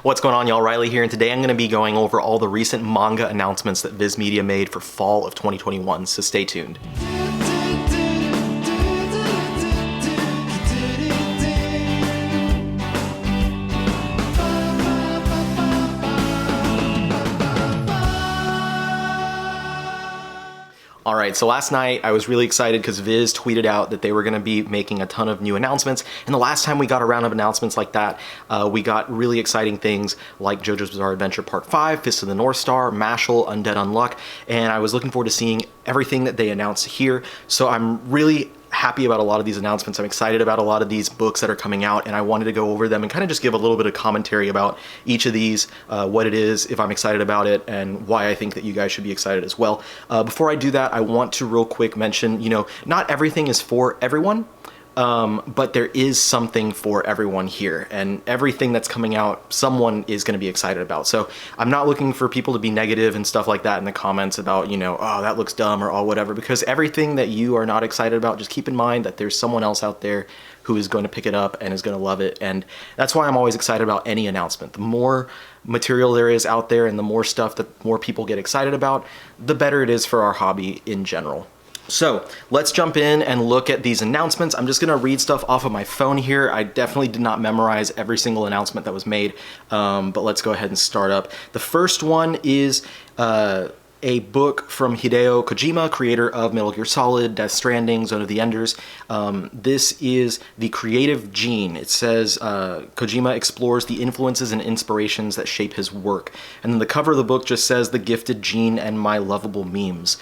What's going on, y'all? Riley here, and today I'm going to be going over all the recent manga announcements that Viz Media made for fall of 2021, so stay tuned. Alright, so last night I was really excited because Viz tweeted out that they were going to be making a ton of new announcements, and the last time we got a round of announcements like that, we got really exciting things like JoJo's Bizarre Adventure Part 5, Fist of the North Star, Mashal, Undead Unluck, and I was looking forward to seeing everything that they announced here, so I'm really happy about a lot of these announcements. I'm excited about a lot of these books that are coming out, and I wanted to go over them and kind of just give a little bit of commentary about each of these, what it is, if I'm excited about it, and why I think that you guys should be excited as well. Before I do that, I want to real quick mention, not everything is for everyone. But there is something for everyone here, and everything that's coming out, someone is going to be excited about. So I'm not looking for people to be negative and stuff like that in the comments about, oh, that looks dumb or whatever, because everything that you are not excited about, just keep in mind that there's someone else out there who is going to pick it up and is going to love it. And that's why I'm always excited about any announcement. The more material there is out there and the more stuff that more people get excited about, the better it is for our hobby in general. So let's jump in and look at these announcements. I'm just gonna read stuff off of my phone here. I definitely did not memorize every single announcement that was made, but let's go ahead and start up. The first one is a book from Hideo Kojima, creator of Metal Gear Solid, Death Stranding, Zone of the Enders. This is The Creative Gene. It says Kojima explores the influences and inspirations that shape his work. And then the cover of the book just says The Gifted Gene and My Lovable Memes.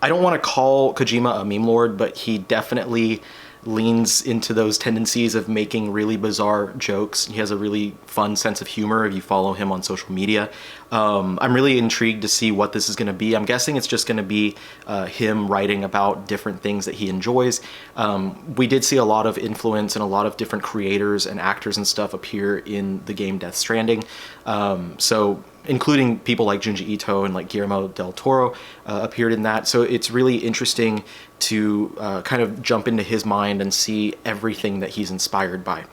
I don't want to call Kojima a meme lord, but he definitely leans into those tendencies of making really bizarre jokes. He has a really fun sense of humor if you follow him on social media. I'm really intrigued to see what this is going to be. I'm guessing it's just going to be him writing about different things that he enjoys. We did see a lot of influence and a lot of different creators and actors and stuff appear in the game Death Stranding. So including people like Junji Ito and like Guillermo del Toro appeared in that. So it's really interesting to kind of jump into his mind and see everything that he's inspired by.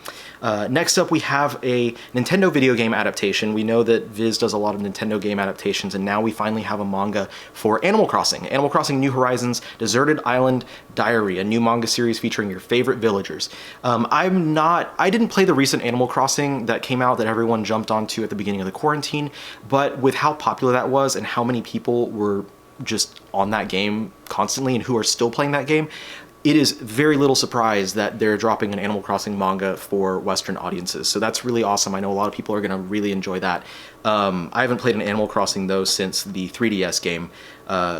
Next up, we have a Nintendo video game adaptation. We know that Viz does a lot of Nintendo game adaptations, and now we finally have a manga for Animal Crossing. Animal Crossing New Horizons Deserted Island Diary, a new manga series featuring your favorite villagers. I didn't play the recent Animal Crossing that came out that everyone jumped onto at the beginning of the quarantine, but with how popular that was and how many people were just on that game constantly and who are still playing that game, it is very little surprise that they're dropping an Animal Crossing manga for Western audiences. So that's really awesome. I know a lot of people are going to really enjoy that. I haven't played an Animal Crossing though since the 3DS game,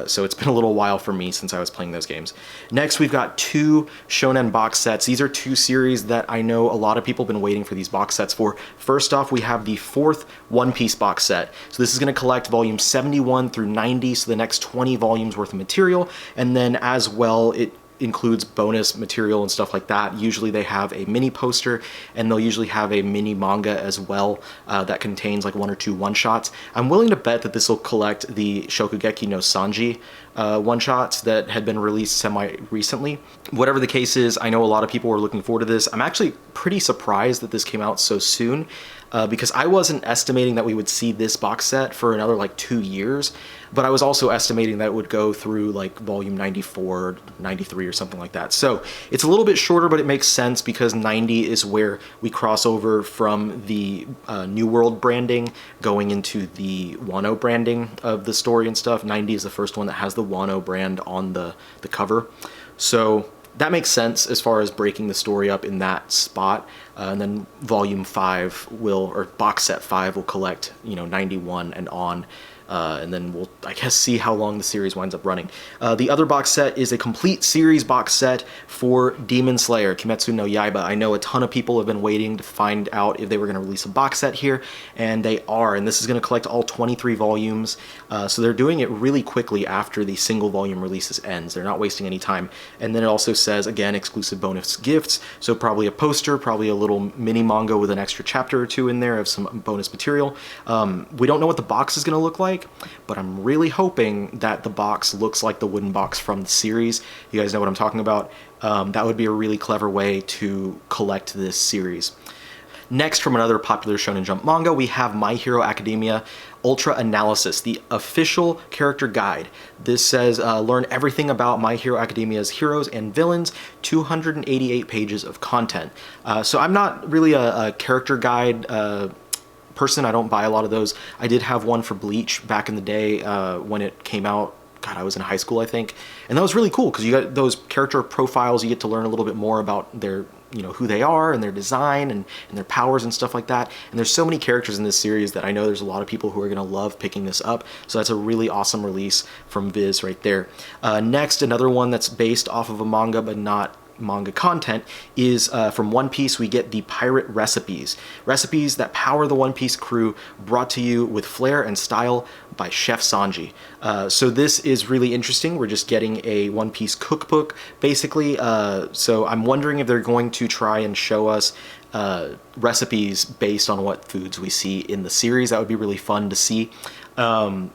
so it's been a little while for me since I was playing those games. Next, we've got two Shonen box sets. These are two series that I know a lot of people have been waiting for these box sets for. First off, we have the fourth One Piece box set. So this is going to collect volumes 71 through 90, so the next 20 volumes worth of material, and then as well, it includes bonus material and stuff like that. Usually they have a mini poster, and they'll usually have a mini manga as well that contains like one or two one-shots. I'm willing to bet that this will collect the Shokugeki no Sanji one-shots that had been released semi-recently. Whatever the case is, I know a lot of people were looking forward to this. I'm actually pretty surprised that this came out so soon, because I wasn't estimating that we would see this box set for another like 2 years, but I was also estimating that it would go through like volume 94, 93 or something like that. So it's a little bit shorter, but it makes sense because 90 is where we cross over from the New World branding going into the Wano branding of the story and stuff. 90 is the first one that has the Wano brand on the cover. So that makes sense as far as breaking the story up in that spot. And then volume 5 or box set 5 will collect, 91 and on. And then we'll, I guess, see how long the series winds up running. The other box set is a complete series box set for Demon Slayer, Kimetsu no Yaiba. I know a ton of people have been waiting to find out if they were going to release a box set here, and they are. And this is going to collect all 23 volumes. So they're doing it really quickly after the single volume releases ends. They're not wasting any time. And then it also says, again, exclusive bonus gifts. So probably a poster, probably a little mini manga with an extra chapter or two in there of some bonus material. We don't know what the box is going to look like, but I'm really hoping that the box looks like the wooden box from the series. You guys know what I'm talking about. That would be a really clever way to collect this series. Next, from another popular Shonen Jump manga, we have My Hero Academia Ultra Analysis, the official character guide. This says, learn everything about My Hero Academia's heroes and villains, 288 pages of content. So I'm not really a character guide person. I don't buy a lot of those. I did have one for Bleach back in the day when it came out. God, I was in high school, I think. And that was really cool because you got those character profiles. You get to learn a little bit more about their, who they are and their design and their powers and stuff like that. And there's so many characters in this series that I know there's a lot of people who are going to love picking this up. So that's a really awesome release from Viz right there. Next, another one that's based off of a manga but not manga content is from One Piece. We get the pirate recipes that power the One Piece crew, brought to you with flair and style by Chef Sanji. So this is really interesting. We're just getting a One Piece cookbook basically, so I'm wondering if they're going to try and show us recipes based on what foods we see in the series. That would be really fun to see. I'm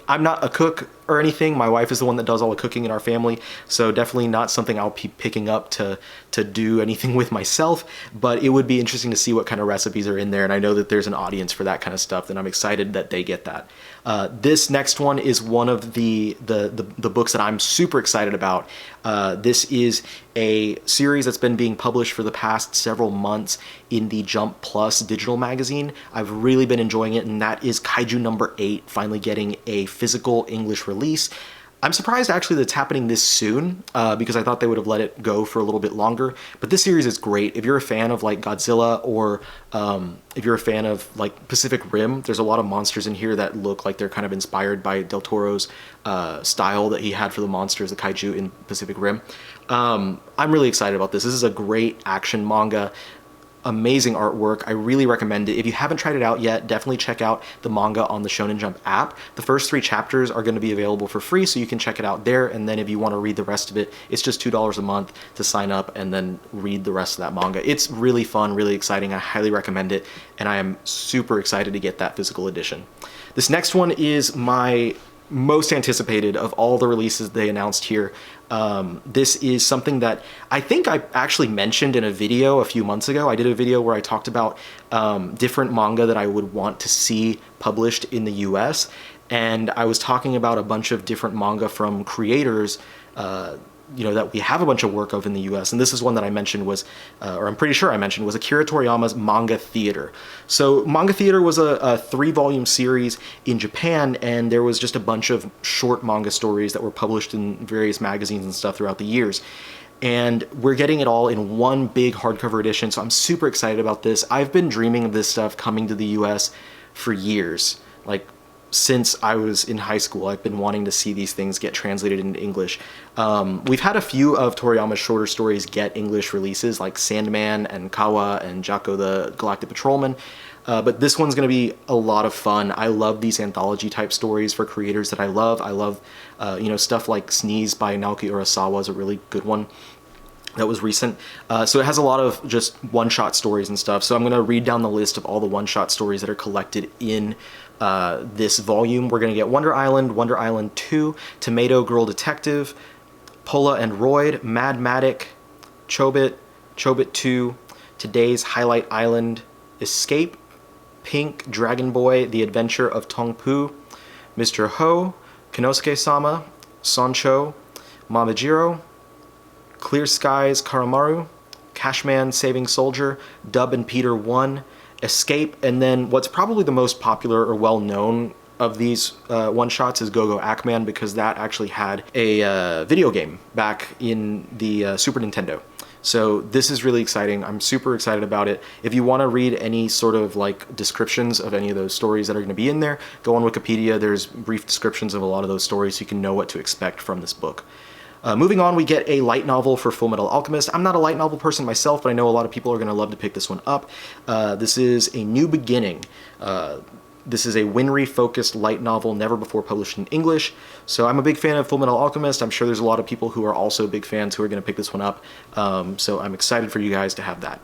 not a cook or anything. My wife is the one that does all the cooking in our family, so definitely not something I'll be picking up to do anything with myself, but it would be interesting to see what kind of recipes are in there, and I know that there's an audience for that kind of stuff, and I'm excited that they get that. This next one is one of the books that I'm super excited about. This is a series that's been being published for the past several months in the Jump Plus digital magazine. I've really been enjoying it, and that is Kaiju number 8, finally getting a physical English release. I'm surprised actually that it's happening this soon, because I thought they would have let it go for a little bit longer. But this series is great. If you're a fan of like Godzilla, or if you're a fan of like Pacific Rim, there's a lot of monsters in here that look like they're kind of inspired by Del Toro's style that he had for the monsters, the kaiju in Pacific Rim. I'm really excited about this. This is a great action manga. Amazing artwork. I really recommend it. If you haven't tried it out yet, definitely check out the manga on the Shonen Jump app. The first 3 chapters are going to be available for free, so you can check it out there, and then if you want to read the rest of it, it's just $2 a month to sign up and then read the rest of that manga. It's really fun, really exciting. I highly recommend it, and I am super excited to get that physical edition. This next one is my most anticipated of all the releases they announced here. This is something that I think I actually mentioned in a video a few months ago. I did a video where I talked about different manga that I would want to see published in the US, and I was talking about a bunch of different manga from creators that we have a bunch of work of in the US, and this is one that I mentioned was, or I'm pretty sure I mentioned, was Akira Toriyama's Manga Theater. So Manga Theater was a 3-volume series in Japan, and there was just a bunch of short manga stories that were published in various magazines and stuff throughout the years. And we're getting it all in one big hardcover edition, so I'm super excited about this. I've been dreaming of this stuff coming to the US for years. Like, since I was in high school, I've been wanting to see these things get translated into English. We've had a few of Toriyama's shorter stories get English releases, like Sandman and Kawa and Jacko the Galactic Patrolman. But this one's going to be a lot of fun. I love these anthology type stories for creators that I love. I love, stuff like Sneeze by Naoki Urasawa is a really good one that was recent. So it has a lot of just one-shot stories and stuff. So I'm going to read down the list of all the one-shot stories that are collected in this volume. We're going to get Wonder Island 2, Tomato Girl Detective, Pola and Royd, Mad Matic, Chobit 2, Today's Highlight Island, Escape, Pink, Dragon Boy, The Adventure of Tong Pu, Mr. Ho, Kinosuke-sama, Sancho, Mamajiro, Clear Skies Karamaru, Cashman Saving Soldier, Dub and Peter 1, Escape, and then what's probably the most popular or well-known of these one-shots is Go-Go Ackman, because that actually had a video game back in the Super Nintendo. So this is really exciting. I'm super excited about it. If you want to read any sort of like descriptions of any of those stories that are going to be in there, go on Wikipedia. There's brief descriptions of a lot of those stories so you can know what to expect from this book. Moving on, we get a light novel for Fullmetal Alchemist. I'm not a light novel person myself, but I know a lot of people are going to love to pick this one up. This is A New Beginning. This is a Winry-focused light novel, never before published in English. So I'm a big fan of Fullmetal Alchemist. I'm sure there's a lot of people who are also big fans who are going to pick this one up. So I'm excited for you guys to have that.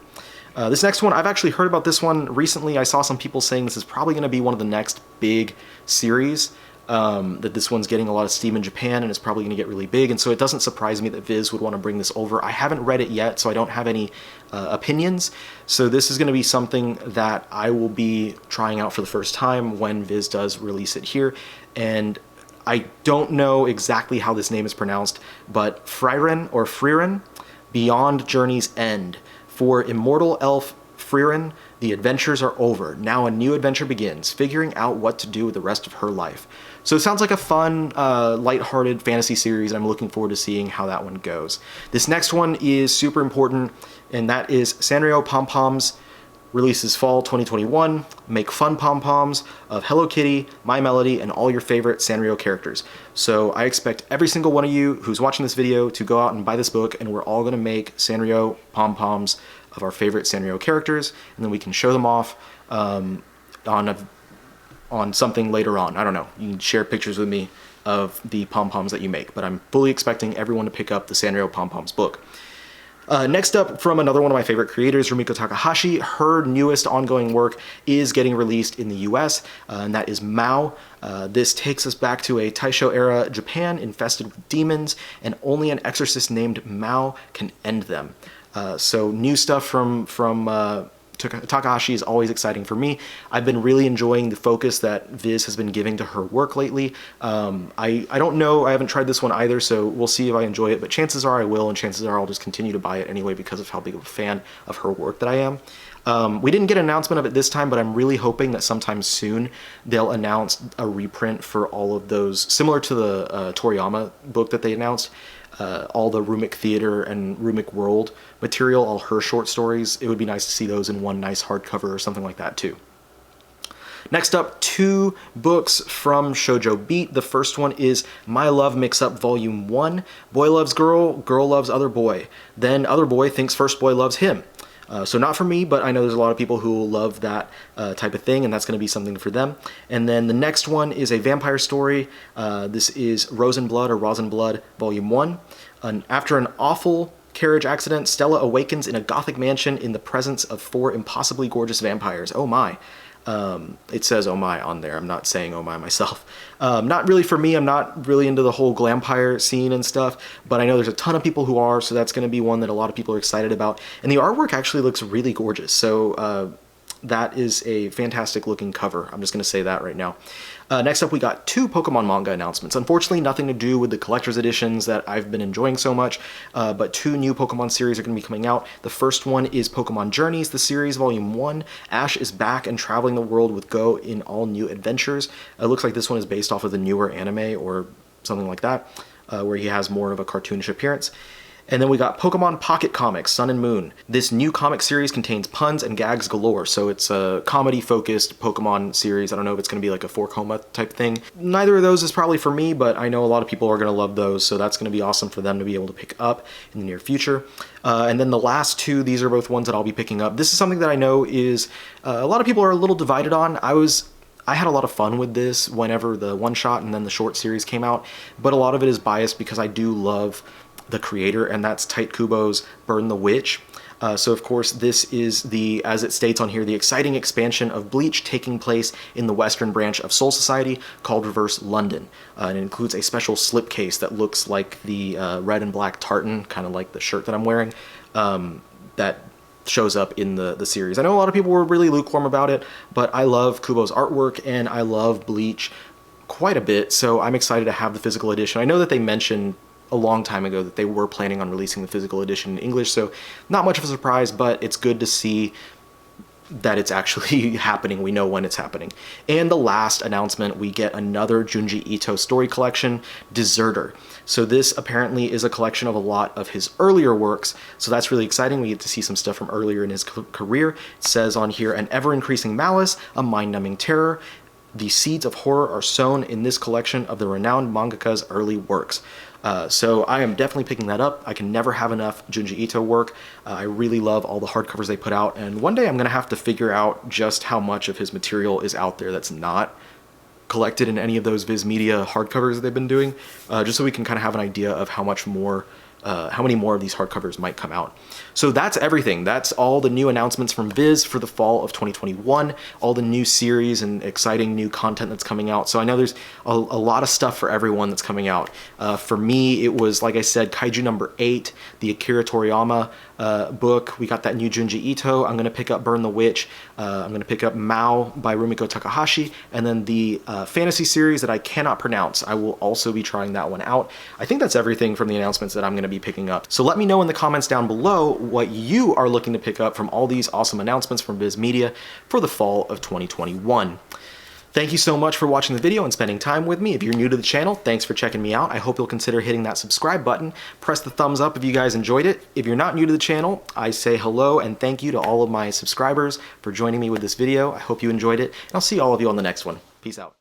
This next one, I've actually heard about this one recently. I saw some people saying this is probably going to be one of the next big series. that this one's getting a lot of steam in Japan and it's probably going to get really big, and so it doesn't surprise me that Viz would want to bring this over. I haven't read it yet, so I don't have any opinions, so this is going to be something that I will be trying out for the first time when Viz does release it here. And I don't know exactly how this name is pronounced, but Frieren, Beyond Journey's End. For immortal elf Frieren, the adventures are over. Now a new adventure begins, figuring out what to do with the rest of her life. So it sounds like a fun, lighthearted fantasy series, and I'm looking forward to seeing how that one goes. This next one is super important, and that is Sanrio Pom Poms. Releases fall 2021. Make fun pom-poms of Hello Kitty, My Melody, and all your favorite Sanrio characters. So I expect every single one of you who's watching this video to go out and buy this book, and we're all going to make Sanrio pom-poms of our favorite Sanrio characters, and then we can show them off on something later on. I don't know. You can share pictures with me of the pom-poms that you make, but I'm fully expecting everyone to pick up the Sanrio pom-poms book. Next up, from another one of my favorite creators, Rumiko Takahashi, her newest ongoing work is getting released in the US, and that is Mao. This takes us back to a Taisho-era Japan infested with demons, and only an exorcist named Mao can end them. So new stuff from Takahashi is always exciting for me. I've been really enjoying the focus that Viz has been giving to her work lately. I don't know, I haven't tried this one either, so we'll see if I enjoy it, but chances are I will, and chances are I'll just continue to buy it anyway because of how big of a fan of her work that I am. We didn't get an announcement of it this time, but I'm really hoping that sometime soon they'll announce a reprint for all of those, similar to the Toriyama book that they announced. All the Rumik Theater and Rumik World material, all her short stories. It would be nice to see those in one nice hardcover or something like that too. Next up, 2 books from Shoujo Beat. The first one is My Love Mix-Up Volume 1. Boy loves girl, girl loves other boy. Then other boy thinks first boy loves him. So not for me, but I know there's a lot of people who love that type of thing, and that's going to be something for them. And then the next one is a vampire story. This is Rosenblood or Rosenblood Volume 1. After an awful carriage accident, Stella awakens in a gothic mansion in the presence of 4 impossibly gorgeous vampires. Oh my. It says oh my on there. I'm not saying oh my myself. Not really for me. I'm not really into the whole glampire scene and stuff, but I know there's a ton of people who are, so that's going to be one that a lot of people are excited about. And the artwork actually looks really gorgeous, so that is a fantastic looking cover. I'm just going to say that right now. Next up, we got 2 Pokemon manga announcements. Unfortunately, nothing to do with the collector's editions that I've been enjoying so much, but 2 new Pokemon series are going to be coming out. The first one is Pokemon Journeys, the series, Volume 1. Ash is back and traveling the world with Go in all new adventures. It looks like this one is based off of the newer anime or something like that, where he has more of a cartoonish appearance. And then we got Pokemon Pocket Comics, Sun and Moon. This new comic series contains puns and gags galore, so it's a comedy-focused Pokemon series. I don't know if it's going to be like a 4-coma type thing. Neither of those is probably for me, but I know a lot of people are going to love those, so that's going to be awesome for them to be able to pick up in the near future. And then the last 2, these are both ones that I'll be picking up. This is something that I know is a lot of people are a little divided on. I had a lot of fun with this whenever the one-shot and then the short series came out, but a lot of it is biased because I do love the creator, and that's Tite Kubo's Burn the Witch. So of course this is the, as it states on here, the exciting expansion of Bleach taking place in the western branch of Soul Society called Reverse London. And it includes a special slipcase that looks like the red and black tartan, kind of like the shirt that I'm wearing, that shows up in the series. I know a lot of people were really lukewarm about it, but I love Kubo's artwork and I love Bleach quite a bit, so I'm excited to have the physical edition. I know that they mentioned a long time ago that they were planning on releasing the physical edition in English, so not much of a surprise, but it's good to see that it's actually happening. We know when it's happening. And the last announcement, we get another Junji Ito story collection, Deserter. So this apparently is a collection of a lot of his earlier works, so that's really exciting. We get to see some stuff from earlier in his career. It says on here, an ever-increasing malice, a mind-numbing terror. The seeds of horror are sown in this collection of the renowned mangaka's early works. So I am definitely picking that up. I can never have enough Junji Ito work. I really love all the hardcovers they put out, and one day I'm going to have to figure out just how much of his material is out there that's not collected in any of those Viz Media hardcovers that they've been doing, just so we can kind of have an idea of how much more how many more of these hardcovers might come out. So that's everything. That's all the new announcements from Viz for the fall of 2021, all the new series and exciting new content that's coming out. So I know there's a lot of stuff for everyone that's coming out. For me, it was, like I said, Kaiju number 8, the Akira Toriyama book. We got that new Junji Ito. I'm going to pick up Burn the Witch. I'm going to pick up Mao by Rumiko Takahashi. And then the fantasy series that I cannot pronounce. I will also be trying that one out. I think that's everything from the announcements that I'm going to be picking up. So let me know in the comments down below what you are looking to pick up from all these awesome announcements from Viz Media for the fall of 2021. Thank you so much for watching the video and spending time with me. If you're new to the channel, thanks for checking me out. I hope you'll consider hitting that subscribe button. Press the thumbs up if you guys enjoyed it. If you're not new to the channel, I say hello and thank you to all of my subscribers for joining me with this video. I hope you enjoyed it, and I'll see all of you on the next one. Peace out.